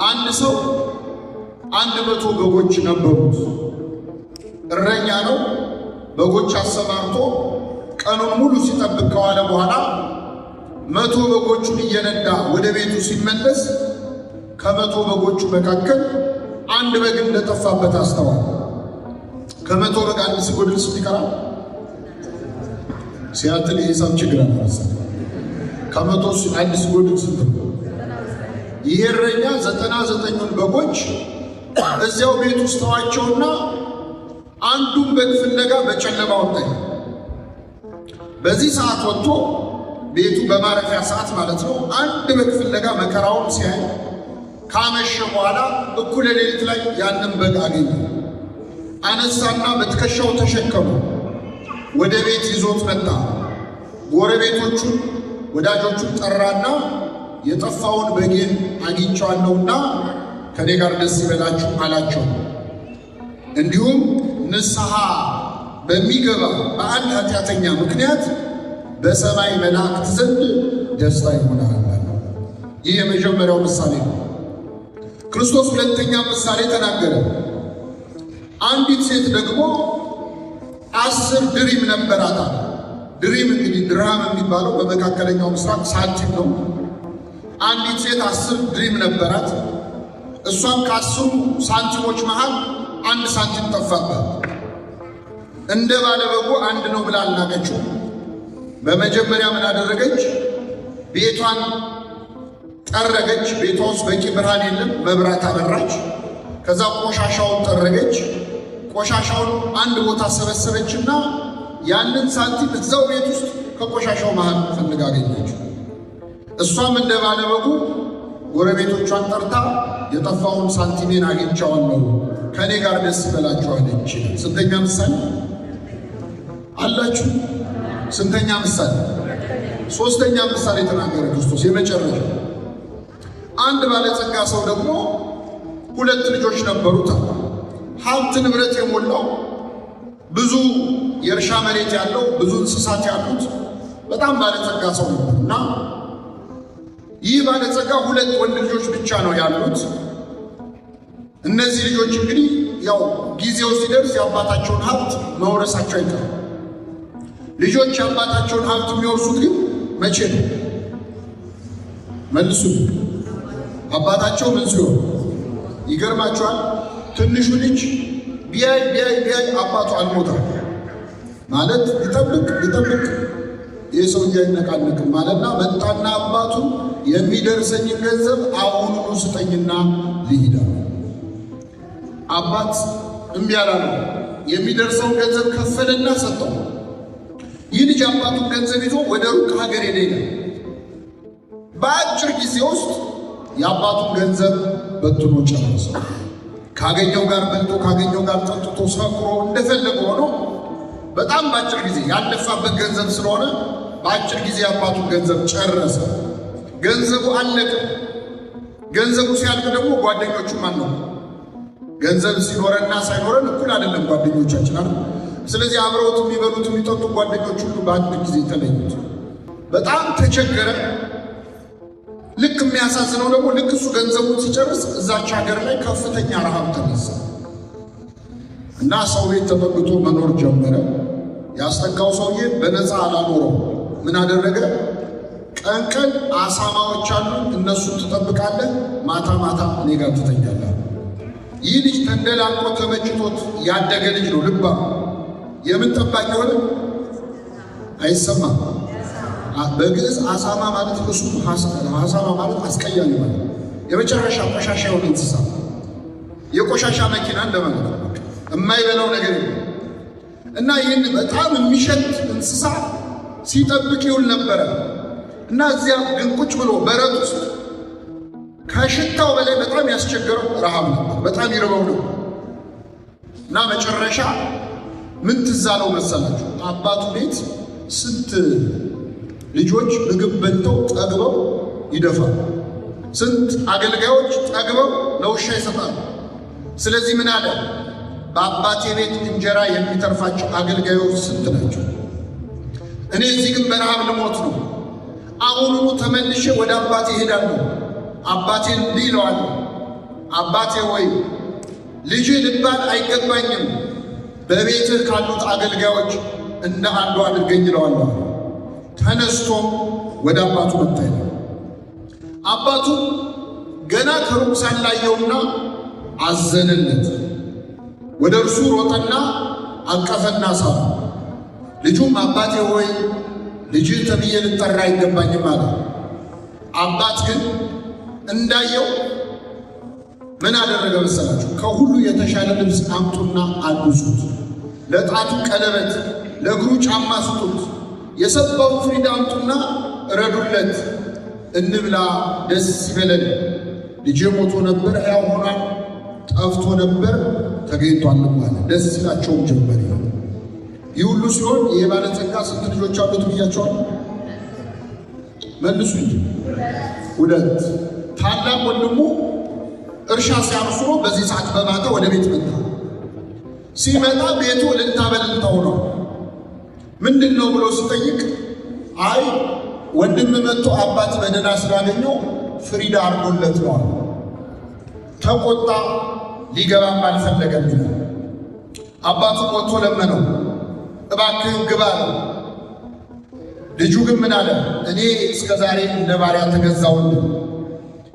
አንድ ሰው 100 በጎች ነበሩት። እረኛ ነው። በጎች አሰማርቶ ቀኑን ሙሉ ሲጠብቅ ከዋለ በኋላ 100 በጎቹን እየነዳ ወደ ቤቱ ሲመለስ ከ100 በጎቹ መካከል አንድ በግ እንደጠፋበት አስተዋለ። ከ100 በግ አንድ ሲጎድል ይቀራል። ሲያትል የሂሳብ ችግር አለ። ከ100 አንድ ሲጎድል ስንት ነው? ይሄ እረኛ 99ን በጎች እዚያው ቤት ውስጥ ተዋቸውና አንዱን በግ ፍለጋ በጨለማ ወጣ። በዚህ ሰዓት ወጥቶ ቤቱ በማረፊያ ሰዓት ማለት ነው አንድ በግ ፍለጋ መከራውን ሲያይ ካመሸ በኋላ እኩለ ሌሊት ላይ ያንን በግ አገኘ። አነሳና በትከሻው ተሸከሙ። ወደ ቤት ይዞት መጣ። ጎረቤቶቹን ወዳጆቹን ጠራና የጠፋውን በጌን አግኝቼዋለሁና ከኔ ጋር ደስ ይበላችሁ አላቸው። እንዲሁም ንስሐ በሚገባ በአንድ ኃጢአተኛ ምክንያት በሰማይ መላእክት ዘንድ ደስታ ይሆናል። ይህ የመጀመሪያው ምሳሌ ነው። ክርስቶስ ሁለተኛ ምሳሌ ተናገረ። አንዲት ሴት ደግሞ 10 ድሪም ነበራት። ድሪም እንግዲህ ድርሃም የሚባለው በመካከለኛው ምስራቅ ሳንቲም ነው። አንዲት ሴት 10 ድሪም ነበራት። እሷም ከ10 ሳንቲሞች መሃል 1 ሳንቲም ጠፋባት። እንደ ባለበጉ አንድ ነው ብላ አልናቀችው። በመጀመሪያ ምን አደረገች? ቤቷን ጠረገች። ቤቷ ውስጥ በቂ ብርሃን የለም፣ መብራት አበራች። ከዛ ቆሻሻውን ጠረገች። ቆሻሻውን አንድ ቦታ ሰበሰበችና ያንን ሳንቲም እዛው ቤት ውስጥ ከቆሻሻው መሃል ፈልጋ አገኘች። እሷም እንደ ባለበጉ ጎረቤቶቿን ጠርታ የጠፋውን ሳንቲሜን አግኝቼዋለሁ ከኔ ጋር ደስ ይበላችሁ አለች። ስንተኛ ምሳሌ አላችሁ? ስንተኛ ምሳሌ? ሶስተኛ ምሳሌ ተናገረ ክርስቶስ የመጨረሻ። አንድ ባለጸጋ ሰው ደግሞ 2 ልጆች ነበሩት። ሀብት ንብረት የሞላው ብዙ የእርሻ መሬት ያለው ብዙ እንስሳት ያሉት በጣም ባለጸጋ ሰው ነበር እና ይህ ባለጸጋ 2 ወንድ ልጆች ብቻ ነው ያሉት። እነዚህ ልጆች እንግዲህ ያው ጊዜው ሲደርስ የአባታቸውን ሀብት መውረሳቸው አይቀርም። ልጆች የአባታቸውን ሀብት የሚወርሱት ግን መቼ ነው? መልሱ። አባታቸው ምን ሲሆን? ይገርማቸዋል። ትንሹ ልጅ ቢያይ አባቱ አልሞተም ማለት ይጠብቅ ይህ ሰውዬ አይነቃነቅም ማለትና መጣና አባቱ የሚደርሰኝን ገንዘብ አሁኑኑ ስጠኝና ልሂድ። አባት እምቢ አላለው። የሚደርሰውን ገንዘብ ከፈለና ሰጠው። ይህ ልጅ አባቱን ገንዘብ ይዞ ወደ ሩቅ ሀገር ሄደ። በአጭር ጊዜ ውስጥ የአባቱን ገንዘብ በትኖ ጨረሰው። ካገኘው ጋር በልቶ ካገኘው ጋር ጠጥቶ ሰክሮ እንደፈለገ ሆኖ በጣም በአጭር ጊዜ ያለፋበት ገንዘብ ስለሆነ በአጭር ጊዜ የአባቱን ገንዘብ ጨረሰ። ገንዘቡ አለቀ። ገንዘቡ ሲያልቅ ደግሞ ጓደኞቹ ማን ነው? ገንዘብ ሲኖረና ሳይኖረን እኩል አይደለም ጓደኞቻችን አይደል? ስለዚህ አብረውት የሚበሉት የሚጠጡ ጓደኞች ሁሉ በአንድ ጊዜ ተለዩት። በጣም ተቸገረ። ልክ የሚያሳዝነው ደግሞ ልክ እሱ ገንዘቡን ሲጨርስ እዛች ሀገር ላይ ከፍተኛ ረሃብ ተነሳ እና ሰው ቤት ተጠግቶ መኖር ጀመረ። ያስጠጋው ሰውዬ በነፃ አላኖረው። ምን አደረገ? ቀን ቀን አሳማዎች አሉ፣ እነሱን ትጠብቃለህ፣ ማታ ማታ እኔ ጋር ትተኛለህ። ይህ ልጅ ተንደላቆ ተመችቶት ያደገ ልጅ ነው። ልባ የምን ጠባቂ ሆነ? አይሰማም። በግዕዝ አሳማ ማለት እሱ አሳማ ማለት አስቀያሚ ማለት የመጨረሻ ቆሻሻ የሆነ እንስሳ፣ የቆሻሻ መኪና እንደማለት ነው። የማይበላው ነገር የለም እና ይህን በጣም የሚሸት እንስሳ ሲጠብቅ ይውል ነበረ እና እዚያ ግን ቁጭ ብሎ በረት ውስጥ ከሽታው በላይ በጣም ያስቸገረው ረሃብ ነበር። በጣም ይርበው ነው እና መጨረሻ ምን ትዝ አለው መሰላችሁ? አባቱ ቤት ስንት ልጆች ምግብ በልተው ጠግበው ይደፋሉ፣ ስንት አገልጋዮች ጠግበው ለውሻ ይሰጣሉ። ስለዚህ ምን አለ? በአባቴ ቤት እንጀራ የሚተርፋቸው አገልጋዮች ስንት ናቸው? እኔ እዚህ ግን በረሃብ ልሞት ነው። አሁኑኑ ተመልሼ ወደ አባቴ እሄዳለሁ። አባቴን እንዲህ ይለዋለሁ፣ አባቴ ሆይ ልጅ ልባል አይገባኝም፣ በቤትህ ካሉት አገልጋዮች እንደ አንዱ አድርገኝ ይለዋል። ተነስቶ ወደ አባቱ መጣ። አባቱ ገና ከሩቅ ሳላየውና አዘነለት። ወደ እርሱ ሮጠና አቀፈና ሳመ። ልጁም አባቴ ሆይ ልጅህ ተብዬ ልጠራ አይገባኝም አለ። አባት ግን እንዳየው ምን አደረገ መሰላችሁ? ከሁሉ የተሻለ ልብስ አምጡና አልብሱት፣ ለጣቱ ቀለበት፣ ለእግሩ ጫማ ስጡት፣ የሰባውን ፍሪዳ አምጡና እረዱለት፣ እንብላ ደስ ይበለን። ልጄ ሞቶ ነበር ሕያው ሆኗል፣ ጠፍቶ ነበር ተገኝቷልም አለ። ደስ ይላቸውም ጀመር። ይህ ሁሉ ሲሆን ይህ ባለጸጋ ስንት ልጆች አሉት ብያቸዋል? መልሱ እንጂ። ሁለት። ታላቅ ወንድሙ እርሻ ሲያርሱ በዚህ ሰዓት በማታ ወደ ቤት መጣ። ሲመጣ ቤቱ እልልታ በእልልታ ሆኗል። ምንድን ነው ብሎ ሲጠይቅ አይ ወንድም መጥቶ አባት በደህና ስላገኘው ፍሪዳ አርጎለት ነው። ተቆጣ፣ ሊገባም አልፈለገም። አባቱ ወጥቶ ለመነው፣ እባክህን ግባ ነው። ልጁ ግን ምን አለ? እኔ እስከ ዛሬ እንደ ባሪያ ተገዛሁልህ፣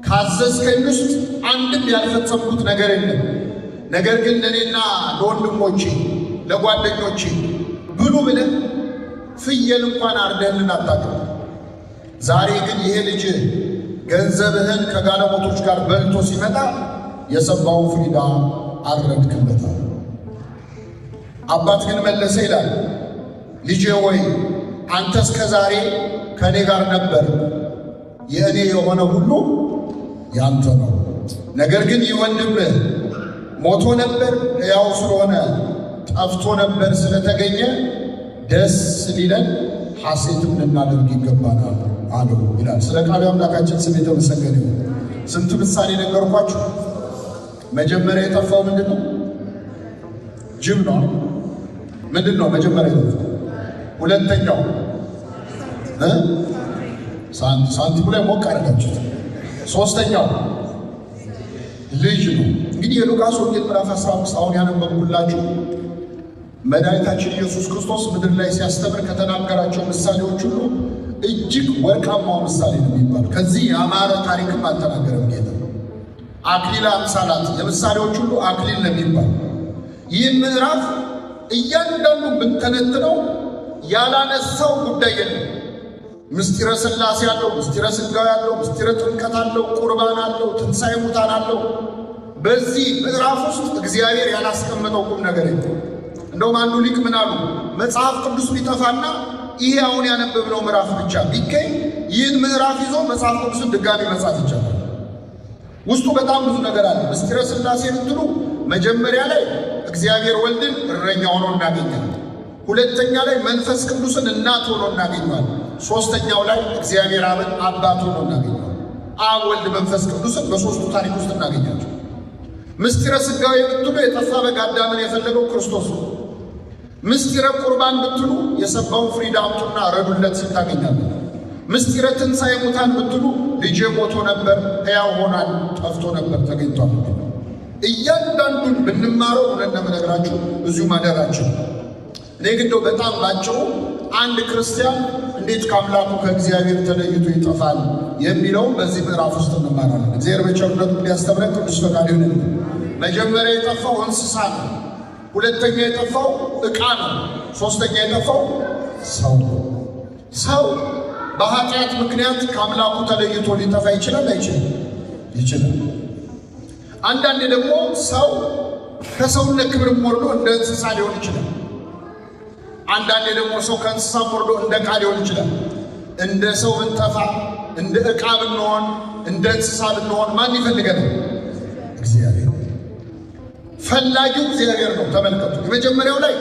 ካዘዝከኝ ውስጥ አንድም ያልፈጸምኩት ነገር የለም። ነገር ግን ለእኔና ለወንድሞቼ ለጓደኞቼ ብሉ ብለህ ፍየል እንኳን አርደህልን አታውቅም። ዛሬ ግን ይሄ ልጅ ገንዘብህን ከጋለሞቶች ጋር በልቶ ሲመጣ የሰባውን ፍሪዳ አረድክበታል። አባት ግን መለሰ ይላል፣ ልጄ ወይ አንተ እስከ ዛሬ ከእኔ ጋር ነበር፣ የእኔ የሆነ ሁሉ ያንተ ነው። ነገር ግን ይህ ወንድምህ ሞቶ ነበር ሕያው ስለሆነ፣ ጠፍቶ ነበር ስለተገኘ ደስ ሊለን ሐሴትም ልናደርግ ይገባናል አለው ይላል። ስለ ቃሉ አምላካችን ስም የተመሰገነ ይሁን። ስንት ምሳሌ ነገርኳችሁ። መጀመሪያ የጠፋው ምንድን ነው? ጅብ ነው። ምንድን ነው መጀመሪያ የጠፋው? ሁለተኛው ሳንቲሙ ላይ ሞቅ አደረጋችሁት። ሶስተኛው ልጅ ነው። እንግዲህ የሉቃስ ወንጌል ምዕራፍ 15 አሁን ያነበብኩላችሁ መድኃኒታችን ኢየሱስ ክርስቶስ ምድር ላይ ሲያስተምር ከተናገራቸው ምሳሌዎች ሁሉ እጅግ ወርቃማው ምሳሌ ነው የሚባል። ከዚህ የአማረ ታሪክም አልተናገረም ጌታ። አክሊለ አምሳላት፣ የምሳሌዎች ሁሉ አክሊል ነው የሚባል። ይህ ምዕራፍ እያንዳንዱ ብንተነትነው ያላነሳው ጉዳይ የለም። ምስጢረ ሥላሴ አለው፣ ምስጢረ ሥጋዌ አለው፣ ምስጢረ ጥምቀት አለው፣ ቁርባን አለው፣ ትንሣኤ ሙታን አለው። በዚህ ምዕራፍ ውስጥ እግዚአብሔር ያላስቀመጠው ቁም ነገር የለም። እንደውም አንዱ ሊቅ ምን አሉ? መጽሐፍ ቅዱስ ቢጠፋና ይሄ አሁን ያነበብነው ምዕራፍ ብቻ ቢገኝ ይህን ምዕራፍ ይዞ መጽሐፍ ቅዱስን ድጋሚ መጻፍ ይቻላል። ውስጡ በጣም ብዙ ነገር አለ። ምስጢረ ሥላሴ ብትሉ መጀመሪያ ላይ እግዚአብሔር ወልድን እረኛ ሆኖ እናገኛለን። ሁለተኛ ላይ መንፈስ ቅዱስን እናት ሆኖ እናገኘዋለን። ሶስተኛው ላይ እግዚአብሔር አብን አባት ሆኖ እናገኘዋለን። አብ፣ ወልድ፣ መንፈስ ቅዱስን በሶስቱ ታሪክ ውስጥ እናገኛቸው። ምስጢረ ሥጋዌ ብትሉ የጠፋ በግ አዳምን የፈለገው ክርስቶስ ነው። ምስጢረ ቁርባን ብትሉ የሰባውን ፍሪዳ አምጡና ረዱለት ሲል ታገኛለን። ምስጢረ ትንሣኤ ሙታን ብትሉ ልጄ ሞቶ ነበር ሕያው ሆኗል፣ ጠፍቶ ነበር ተገኝቷል። እያንዳንዱን ብንማረው እውነት ነው የምነግራችሁ እዚሁ ማደራችን። እኔ ግን እንደው በጣም ባጭሩ አንድ ክርስቲያን እንዴት ከአምላኩ ከእግዚአብሔር ተለይቶ ይጠፋል የሚለውን በዚህ ምዕራፍ ውስጥ እንማራለን። እግዚአብሔር በቸርነቱ እንዲያስተምረን ቅዱስ ፈቃዱ ይሁን። መጀመሪያ የጠፋው እንስሳ ነው። ሁለተኛ የጠፋው ዕቃ ነው። ሶስተኛ የጠፋው ሰው ነው። ሰው በኃጢአት ምክንያት ከአምላኩ ተለይቶ ሊጠፋ ይችላል አይችልም? ይችላል። አንዳንዴ ደግሞ ሰው ከሰውነት ክብርም ወርዶ እንደ እንስሳ ሊሆን ይችላል። አንዳንዴ ደግሞ ሰው ከእንስሳ ወርዶ እንደ ዕቃ ሊሆን ይችላል። እንደ ሰው ብንጠፋ፣ እንደ ዕቃ ብንሆን፣ እንደ እንስሳ ብንሆን ማን ይፈልገናል? እግዚአብሔር። ፈላጊው እግዚአብሔር ነው። ተመልከቱ። የመጀመሪያው ላይ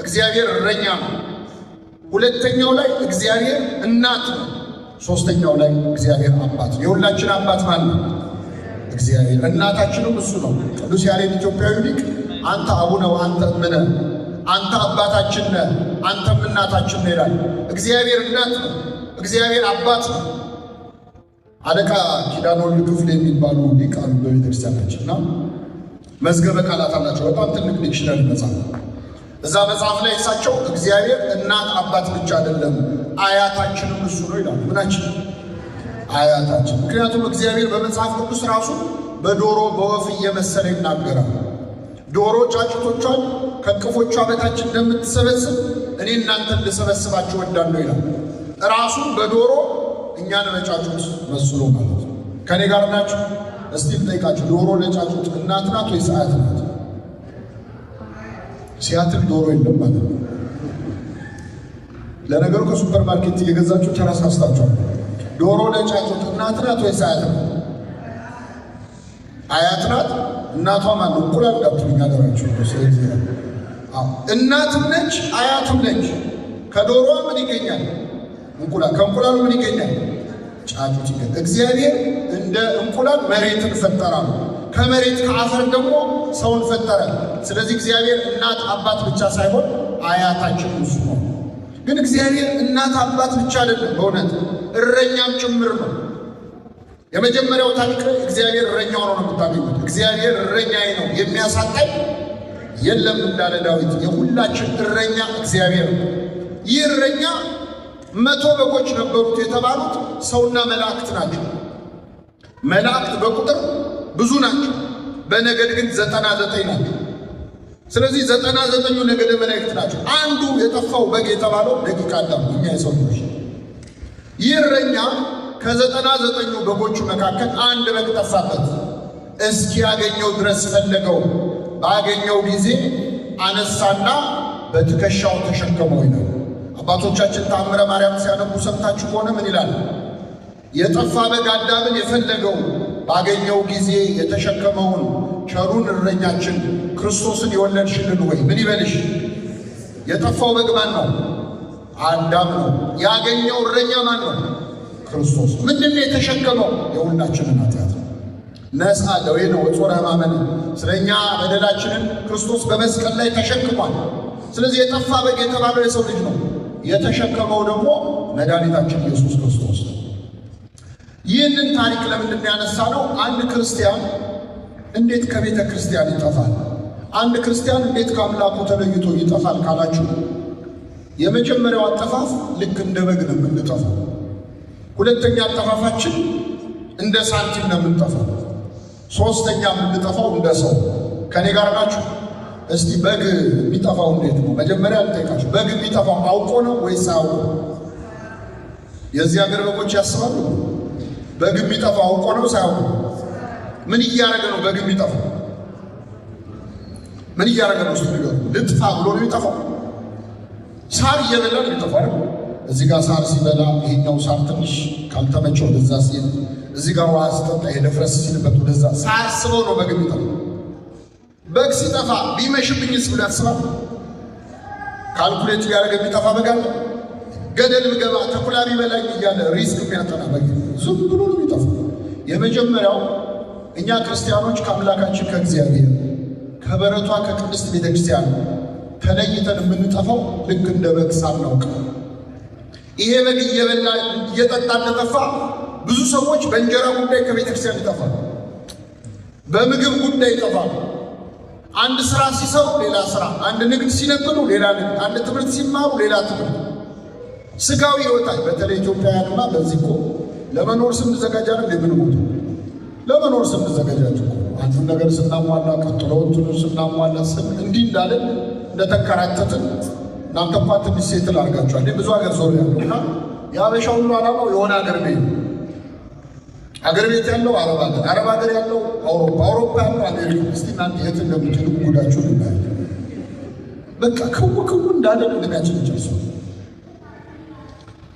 እግዚአብሔር እረኛ ነው። ሁለተኛው ላይ እግዚአብሔር እናት ነው። ሶስተኛው ላይ እግዚአብሔር አባት ነው። የሁላችን አባት ማለት ነው እግዚአብሔር። እናታችንም እሱ ነው። ቅዱስ ያሬድ ኢትዮጵያዊ ሊቅ አንተ አቡነ ወአንተ እምነ፣ አንተ አባታችን ነህ አንተም እናታችን ነህ ይላል። እግዚአብሔር እናት ነው፣ እግዚአብሔር አባት ነው። አለቃ ኪዳነ ወልድ ክፍሌ የሚባሉ ሊቅ አሉ በቤተክርስቲያናችንና መዝገበ ቃላት አላቸው። በጣም ትልቅ ዲክሽነሪ መጽሐፍ። እዛ መጽሐፍ ላይ እሳቸው እግዚአብሔር እናት አባት ብቻ አይደለም አያታችንም እሱ ነው ይላሉ። ምናችን? አያታችን። ምክንያቱም እግዚአብሔር በመጽሐፍ ቅዱስ ራሱ በዶሮ በወፍ እየመሰለ ይናገራል። ዶሮ ጫጩቶቿን ከቅፎቿ በታች እንደምትሰበስብ እኔ እናንተን ልሰበስባችሁ እወዳለሁ ይላል። ራሱን በዶሮ እኛን በጫጩት መስሎ ማለት ነው። ከኔ ጋር ናችሁ? እስቲ ልጠይቃችሁ፣ ዶሮ ለጫጩት እናት ናት ወይስ አያት ናት? ሲያትል ዶሮ የለም ማለት ነው። ለነገሩ ከሱፐር ማርኬት እየገዛችሁ ተረሳስታችኋል። ዶሮ ለጫጩት እናት ናት ወይስ አያት ናት? አያት ናት። እናቷ ማለት እንቁላል ጋብቱኝ አደራችሁ። ስለዚህ እናትም ነች አያትም ነች። ከዶሮ ምን ይገኛል? እንቁላል። ከእንቁላሉ ምን ይገኛል? ጫጩት ይገኛል። እግዚአብሔር እንደ እንቁላል መሬትን ፈጠረ፣ ከመሬት ከአፈር ደግሞ ሰውን ፈጠረ። ስለዚህ እግዚአብሔር እናት አባት ብቻ ሳይሆን አያታችን እሱ ነው። ግን እግዚአብሔር እናት አባት ብቻ አይደለም፣ በእውነት እረኛም ጭምር ነው። የመጀመሪያው ታሪክ ላይ እግዚአብሔር እረኛው ነው የምታገኙት። እግዚአብሔር እረኛዬ ነው የሚያሳጣኝ የለም እንዳለ ዳዊት፣ የሁላችን እረኛ እግዚአብሔር ነው። ይህ እረኛ 100 በጎች ነበሩት የተባሉት ሰውና መላእክት ናቸው። መላእክት በቁጥር ብዙ ናቸው፣ በነገድ ግን 99 ናቸው። ስለዚህ 99ኙ ነገደ መላእክት ናቸው። አንዱ የጠፋው በግ የተባለው ደቂቀ አዳም እኛ የሰው ልጆች። ይህ እረኛ ከ99ኙ በጎቹ መካከል አንድ በግ ጠፋበት። እስኪያገኘው ድረስ ፈለገው። ባገኘው ጊዜ አነሳና በትከሻው ተሸከመው ይላል። አባቶቻችን ተአምረ ማርያም ሲያነቡ ሰምታችሁ ከሆነ ምን ይላል? የጠፋ በግ አዳምን የፈለገው ባገኘው ጊዜ የተሸከመውን ቸሩን እረኛችን ክርስቶስን የወለድሽልን ወይ ምን ይበልሽ? የጠፋው በግ ማን ነው? አዳም ነው። ያገኘው እረኛ ማን ነው? ክርስቶስ። ምንድነው የተሸከመው? የሁላችንን ኃጢአት ነፃ ደዌ ነው ወጾረ ሕማመን። ስለኛ በደላችንን ክርስቶስ በመስቀል ላይ ተሸክሟል። ስለዚህ የጠፋ በግ የተባለው የሰው ልጅ ነው። የተሸከመው ደግሞ መድኃኒታችን ኢየሱስ ክርስቶስ ነው። ይህንን ታሪክ ለምንድን ያነሳ ነው? አንድ ክርስቲያን እንዴት ከቤተ ክርስቲያን ይጠፋል? አንድ ክርስቲያን እንዴት ከአምላኩ ተለይቶ ይጠፋል ካላችሁ፣ የመጀመሪያው አጠፋፍ ልክ እንደ በግ ነው የምንጠፋው። ሁለተኛ አጠፋፋችን እንደ ሳንቲም ነው የምንጠፋው። ሶስተኛ የምንጠፋው እንደ ሰው። ከኔ ጋር ናችሁ? እስቲ በግ የሚጠፋው እንዴት ነው? መጀመሪያ ልጠይቃችሁ፣ በግ የሚጠፋው አውቆ ነው ወይስ አውቆ? የዚህ ሀገር በጎች ያስባሉ። በግ የሚጠፋው አውቆ ነው ሳያውቁ? ምን እያደረገ ነው በግ የሚጠፋው? ምን እያደረገ ነው? እስቲ ንገሩ። ልጥፋ ብሎ ነው የሚጠፋው? ሳር እየበላ ነው የሚጠፋው። እዚህ ጋር ሳር ሲበላ ይሄኛው ሳር ትንሽ ካልተመቸው ወደዛ ሲል፣ እዚህ ጋር ውሃ ሲጠጣ የደፍረስ ሲልበት ወደዛ ሳያስበው ነው በግ የሚጠፋው። በግ ሲጠፋ ቢመሽብኝስ ብሎ ያስባል? ካልኩሌት እያደረገ የሚጠፋ በግ አለ? ገደል ብገባ ተኩላ ቢበላኝ እያለ ሪስክ የሚያጠና በግ ዝም ብሎ ነው የሚጠፋው። የመጀመሪያው እኛ ክርስቲያኖች ከአምላካችን ከእግዚአብሔር ከበረቷ ከቅድስት ቤተክርስቲያን ተለይተን የምንጠፋው ልክ እንደ በግ ሳናውቅ። ይሄ በግ እየበላ እየጠጣ እንደጠፋ ብዙ ሰዎች በእንጀራ ጉዳይ ከቤተክርስቲያን ይጠፋሉ፣ በምግብ ጉዳይ ይጠፋሉ። አንድ ስራ ሲሰሩ ሌላ ስራ፣ አንድ ንግድ ሲነግዱ ሌላ ንግድ፣ አንድ ትምህርት ሲማሩ ሌላ ትምህርት። ስጋዊ ህይወታች በተለይ ኢትዮጵያውያንማ በዚህ እኮ ለመኖር ስንዘጋጃ ነው እንደምንሞት። ለመኖር ስንዘጋጃች እኮ አንዱን ነገር ስናሟላ ቀጥሎ እንትኑን ስናሟላ እንዲህ እንዳለን እንደተንከራተትን እናንተ እንኳን ትንሽ ሴትል አድርጋችኋል። ብዙ ሀገር ዞር ያለውና የአበሻ ሁሉ ዓላማው የሆነ ሀገር ቤት፣ አገር ቤት ያለው አረብ ሀገር፣ አረብ ሀገር ያለው አውሮፓ፣ አውሮፓ ያለው አሜሪካ። እስቲ እናንተ የት እንደምትሉ ጉዳችሁን እናያለን። በቃ ክው እንዳለ ልጋችን ጨርሶ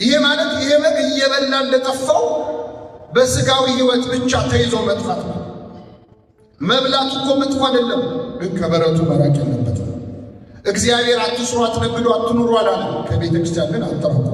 ይሄ ማለት ይሄ በግ እየበላ እንደጠፋው በስጋዊ ህይወት ብቻ ተይዞ መጥፋት ነው። መብላቱ እኮ መጥፎ አይደለም፣ ግን ከበረቱ መራቅ የለበትም። እግዚአብሔር አትስሩ፣ አትነግዱ፣ አትኑሩ አላለም። ከቤተ ክርስቲያን ግን አትራቁ።